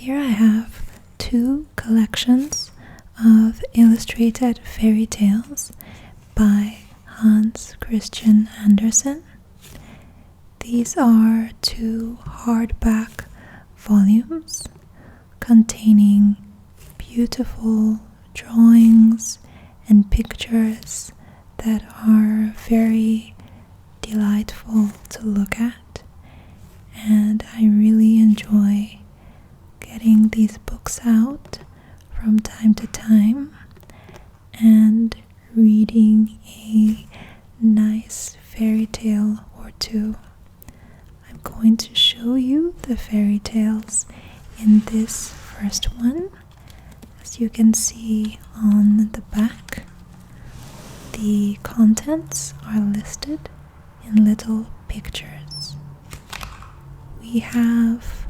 here I have two collections of illustrated fairy tales by Hans Christian Andersen. These are two hardback volumes containing beautiful drawings and pictures that are very delightful to look at, and I really enjoy getting these books out from time to time and reading a nice fairy tale or two. I'm going to show you the fairy tales in this first one. As you can see on the back, the contents are listed in little pictures. We have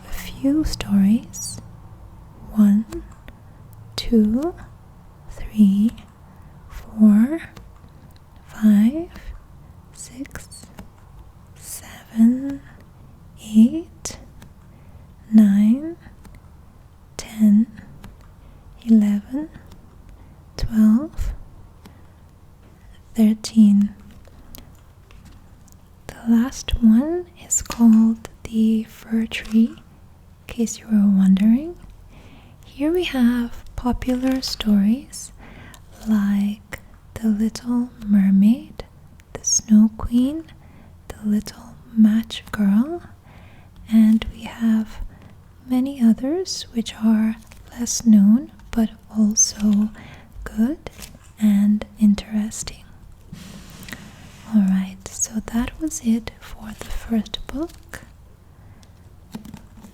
a few stories: 1, 2, 3, 4, 5, 6, 7, 8, 9, 10, 11, 12, 13. The last one is called The Fir Tree, in case you were wondering. Here we have popular stories like The Little Mermaid, The Snow Queen, The Little Match Girl, and we have many others which are less known but also good and interesting. Alright, so that was it for the first book.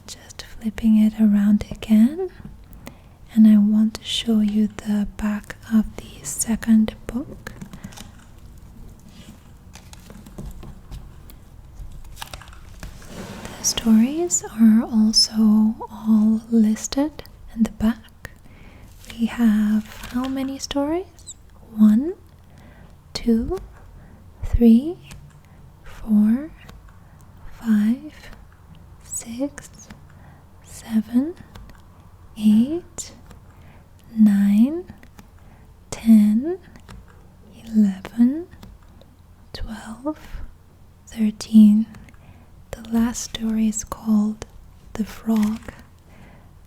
Just flipping it around again, and I want to show you the back of the second book. The stories are also all listed in the back. We have how many stories? 1, 2, 3, 4, 5, 6, 7, 8, 9, 10, 11, 12, 13. The last story is called The Frog,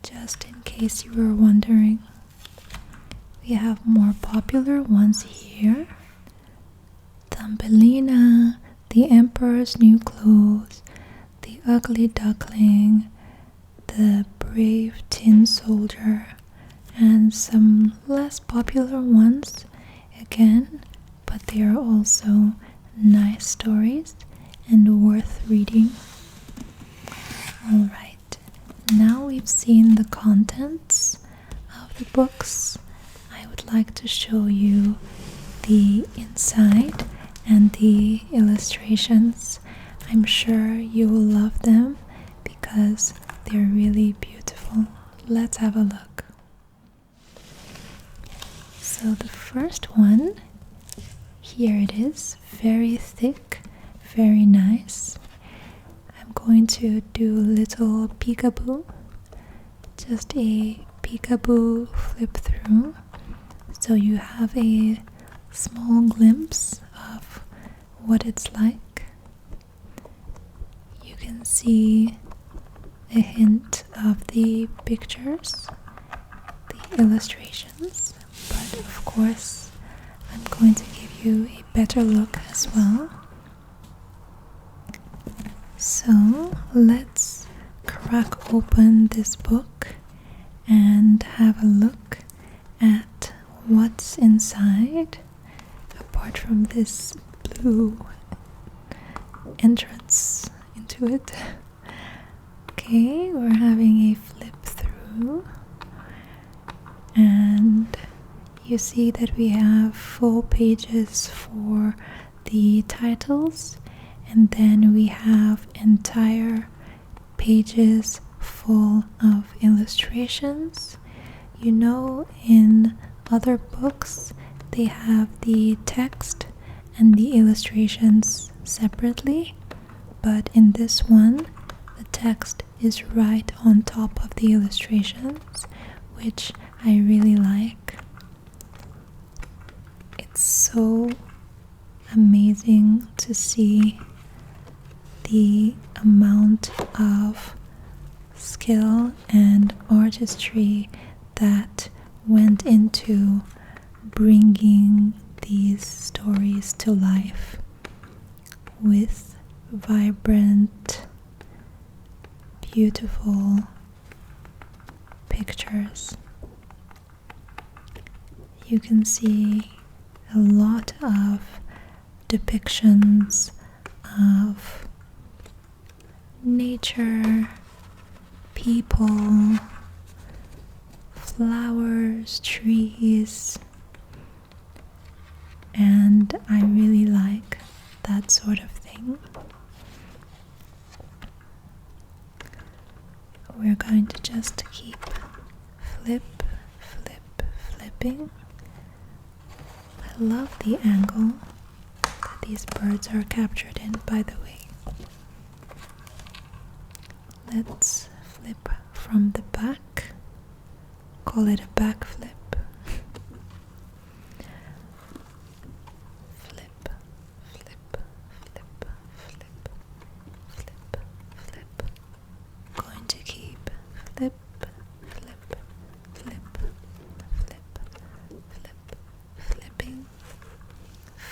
just in case you were wondering. We have more popular ones here: Thumbelina, The Emperor's New Clothes, The Ugly Duckling, The Brave Tin Soldier, and some less popular ones again, but they are also nice stories and worth reading. Alright, now we've seen the contents of the books, I would like to show you the inside and the illustrations. I'm sure you will love them because they're really beautiful. Let's have a look. So the first one, here it is, very thick, very nice. I'm going to do a little peekaboo, just a peekaboo flip through, so you have a small glimpse of what it's like. You can see a hint of the pictures, the illustrations, but of course I'm going to give you a better look as well. So let's crack open this book and have a look at what's inside, apart from this blue entrance into it. Okay, we're having a flip through, and you see that we have full pages for the titles, and then we have entire pages full of illustrations. You know, in other books they have the text and the illustrations separately, but in this one the text is right on top of the illustrations, which I really like. It's so amazing to see the amount of skill and artistry that went into bringing these stories to life with vibrant, beautiful pictures. You can see a lot of depictions of nature, people, flowers, trees, and I really like that sort of thing. We're going to just keep flipping. I love the angle that these birds are captured in, by the way. Let's flip from the back. Call it a back flip. Flip. Going to keep flip, flipping,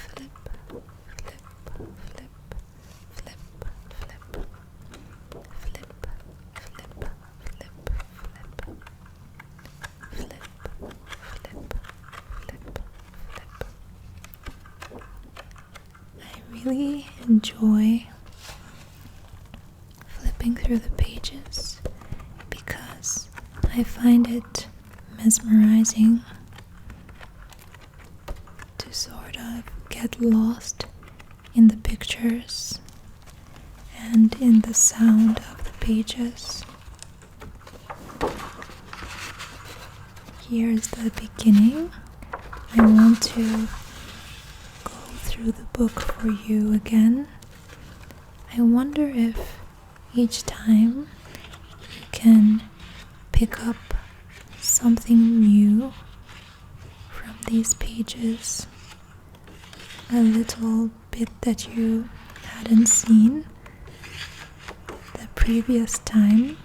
flip, I really enjoy flipping through the pages because I find it mesmerizing to sort of get lost in the pictures and in the sound of the pages. Here's the beginning. I want to go through the book for you again. I wonder if each time you can pick up something new from these pages, a little bit that you hadn't seen the previous time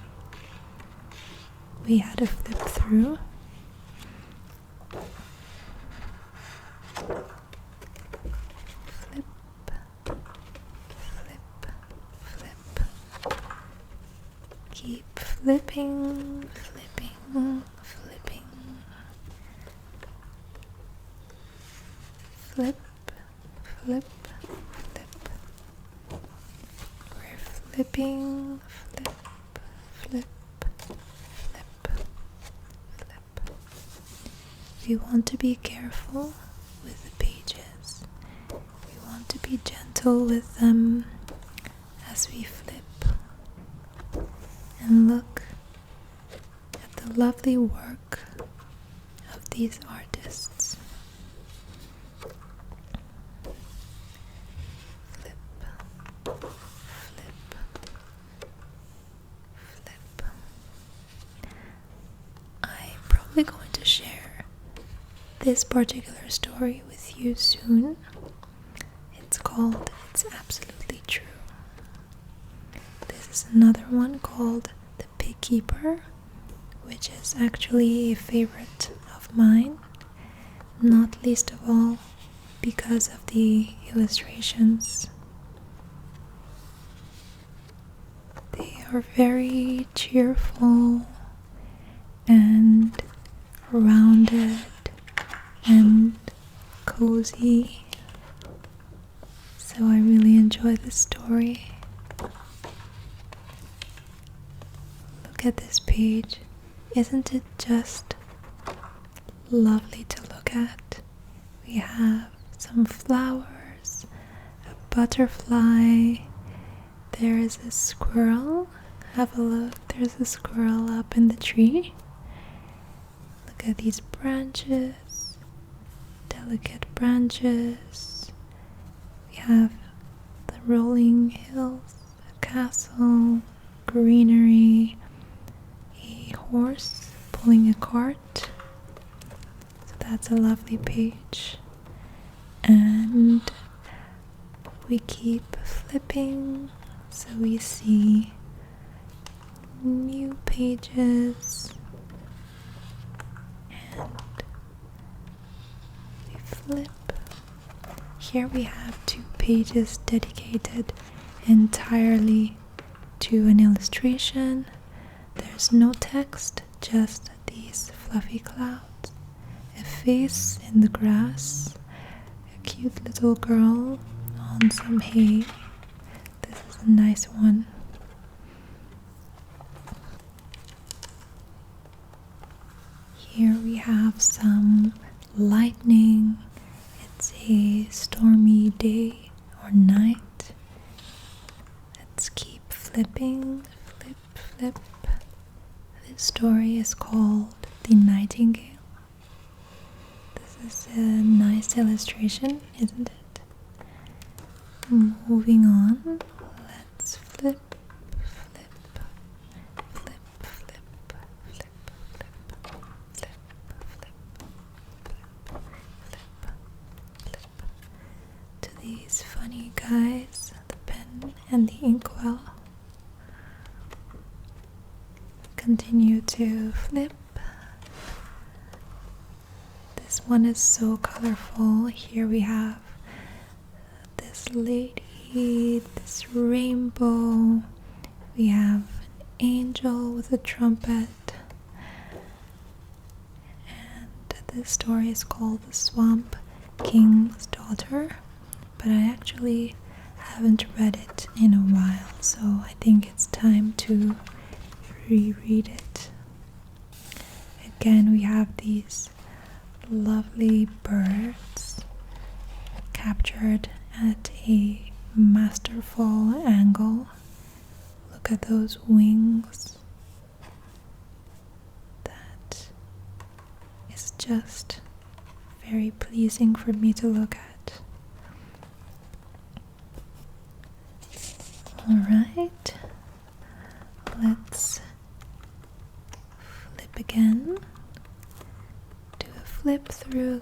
we had a flip through. Keep flipping. Flip. We're flipping, flip. We want to be careful with the pages. We want to be gentle with them as we flip. And look at the lovely work of these artists. Flip. I'm probably going to share this particular story with you soon. It's called It's Absolutely True. This is another one called The Pig Keeper, which is actually a favorite of mine, not least of all because of the illustrations. They are very cheerful and rounded and cozy, so I really enjoy this story. Look at this page. Isn't it just lovely to look at? We have some flowers, a butterfly, there is a squirrel. Have a look, there's a squirrel up in the tree. Look at these branches, delicate branches. We have the rolling hills, a castle, greenery, a horse pulling a cart. So that's a lovely page. And we keep flipping so we see new pages, and we flip. Here we have 2 pages dedicated entirely to an illustration. There's no text, just these fluffy clouds, a face in the grass, a cute little girl on some hay. This is a nice one. Here we have some lightning. It's a stormy day or night. Let's keep flipping, flip, flip. This story is called The Nightingale. This is a nice illustration, isn't it? Moving on, let's flip, flip, flip, flip, flip, flip, flip, flip, to these funny guys, the pen and the inkwell. Continue to flip. This one is so colorful. Here we have this lady, this rainbow. We have an angel with a trumpet. And this story is called The Swamp King's Daughter, but I actually haven't read it in a while, so I think it's time to reread it. Again, we have these lovely birds captured at a masterful angle. Look at those wings. That is just very pleasing for me to look at. Alright, let's flip again. Do a flip through.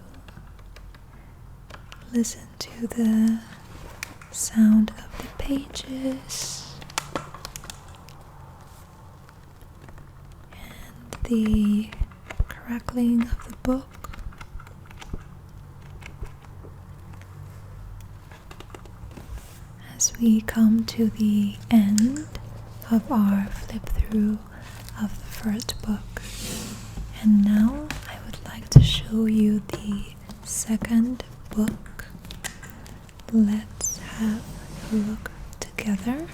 Listen to the sound of the pages and the crackling of the book. As we come to the end of our flip through of the first book, and now I would like to show you the second book. Let's have a look together.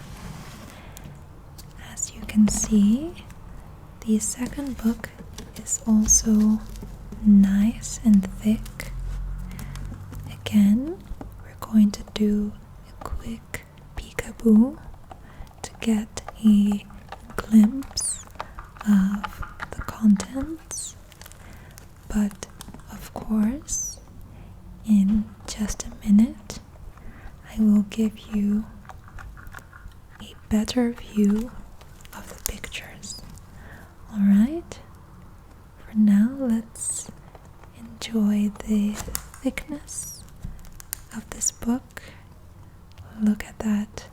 As you can see, the second book is also nice and thick. Again, we're going to do a quick peekaboo to get a glimpse of the contents, but of course, in just a minute, I will give you a better view of the pictures. Alright? For now, let's enjoy the thickness of this book. Look at that.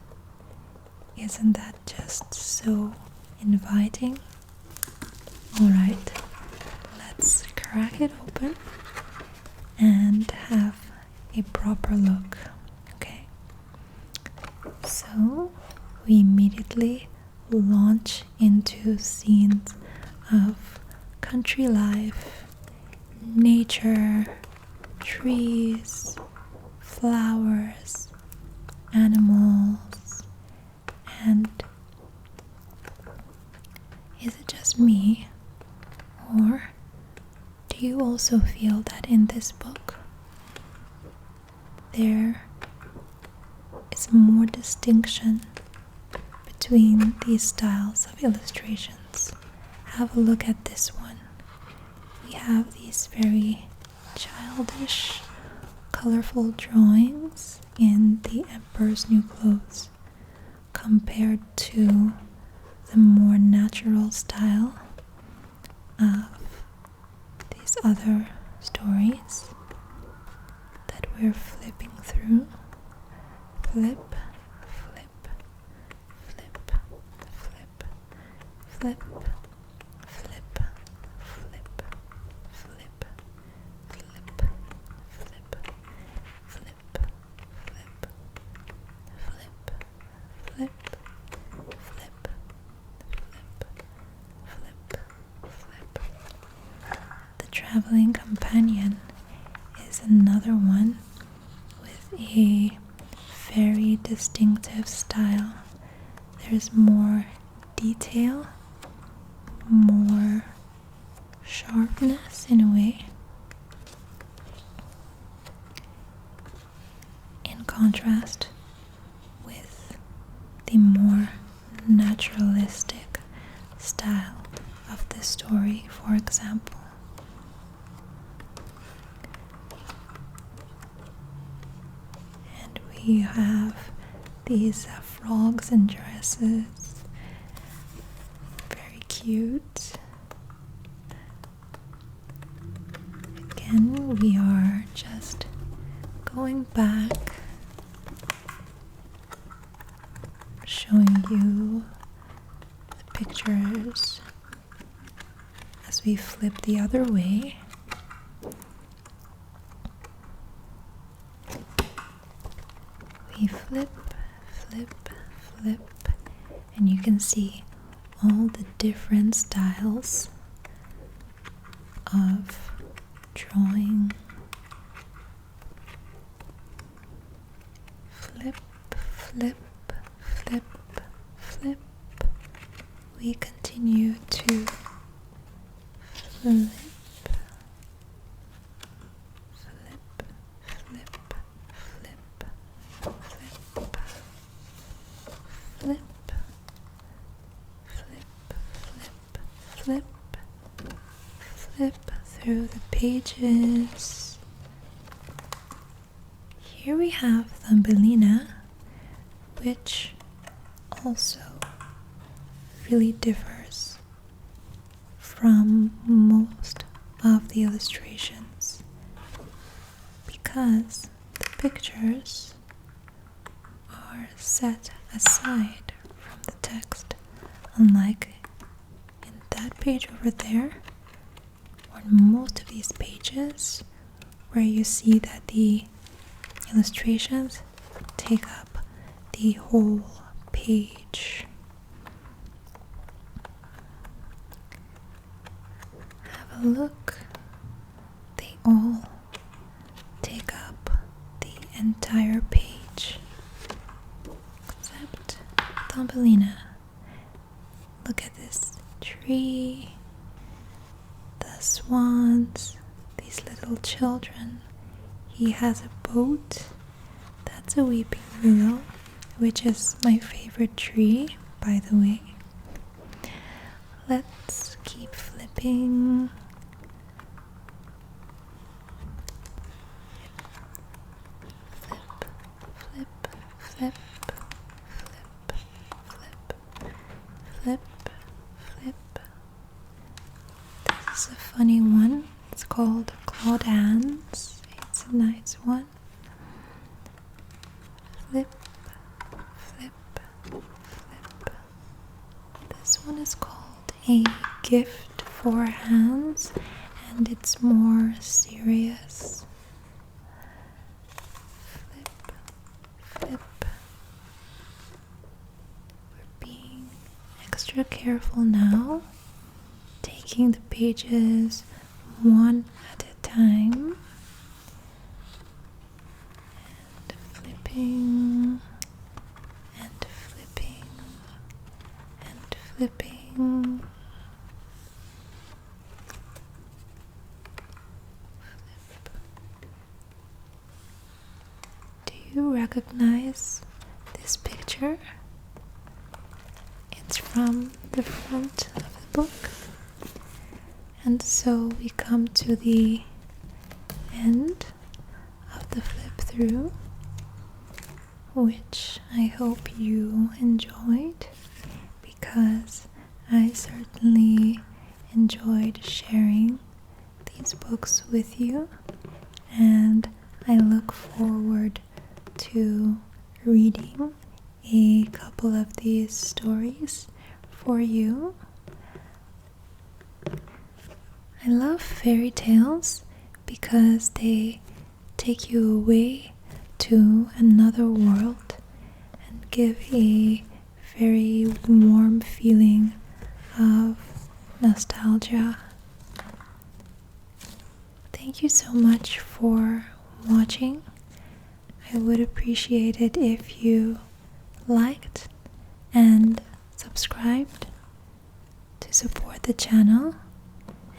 Isn't that just so inviting? Alright, let's crack it open and have a proper look. Okay, so we immediately launch into scenes of country life, nature, trees, flowers, animals, and is it just me, or do you also feel that in this book there is more distinction between these styles of illustrations? Have a look at this one. We have these very childish, colorful drawings in The Emperor's New Clothes compared to the more natural style of these other stories that we're flipping through. Flip, flip, flip, flip, flip, flip, flip, flip, flip, flip, flip, flip, flip, flip, flip, flip. The Traveling Companion is another one with a very distinctive style. There's more detail, more sharpness in a way, in contrast with the more naturalistic style of this story, for example. And we have these frogs in dresses, very cute. Again, we are just going back, showing you the pictures as we flip the other way. We flip, flip, flip, and you can see all the different styles of drawing. Flip, flip, flip, flip. We continue to flip, flip, flip, flip, flip, flip, flip, flip, flip through the pages. Here we have Thumbelina, which also really differs from most of the illustrations because the pictures are set aside from the text, unlike in that page over there, or in most of these pages where you see that the illustrations take up the whole page. Have a look. They all take up the entire page except Thumbelina. Look at this tree, the swans, these little children. He has a boat. That's a weeping willow, which is my favorite tree, by the way. Let's keep flipping. Flip, flip, flip, flip, flip, flip, flip. This is a funny one. It's called Claudan's. It's a nice one. Flip, flip, flip. This one is called A Gift for Hans, and it's more serious. Flip, flip. We're being extra careful now, taking the pages one at a time. And flipping and flipping. Flip. Do you recognize this picture? It's from the front of the book. And so we come to the end of the flip through, which I hope you enjoyed because I certainly enjoyed sharing these books with you, and I look forward to reading a couple of these stories for you. I love fairy tales because they take you away to another world and give a very warm feeling of nostalgia. Thank you so much for watching. I would appreciate it if you liked and subscribed to support the channel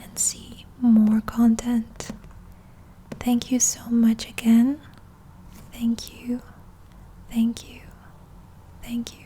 and see more content. Thank you so much again. Thank you, thank you, thank you.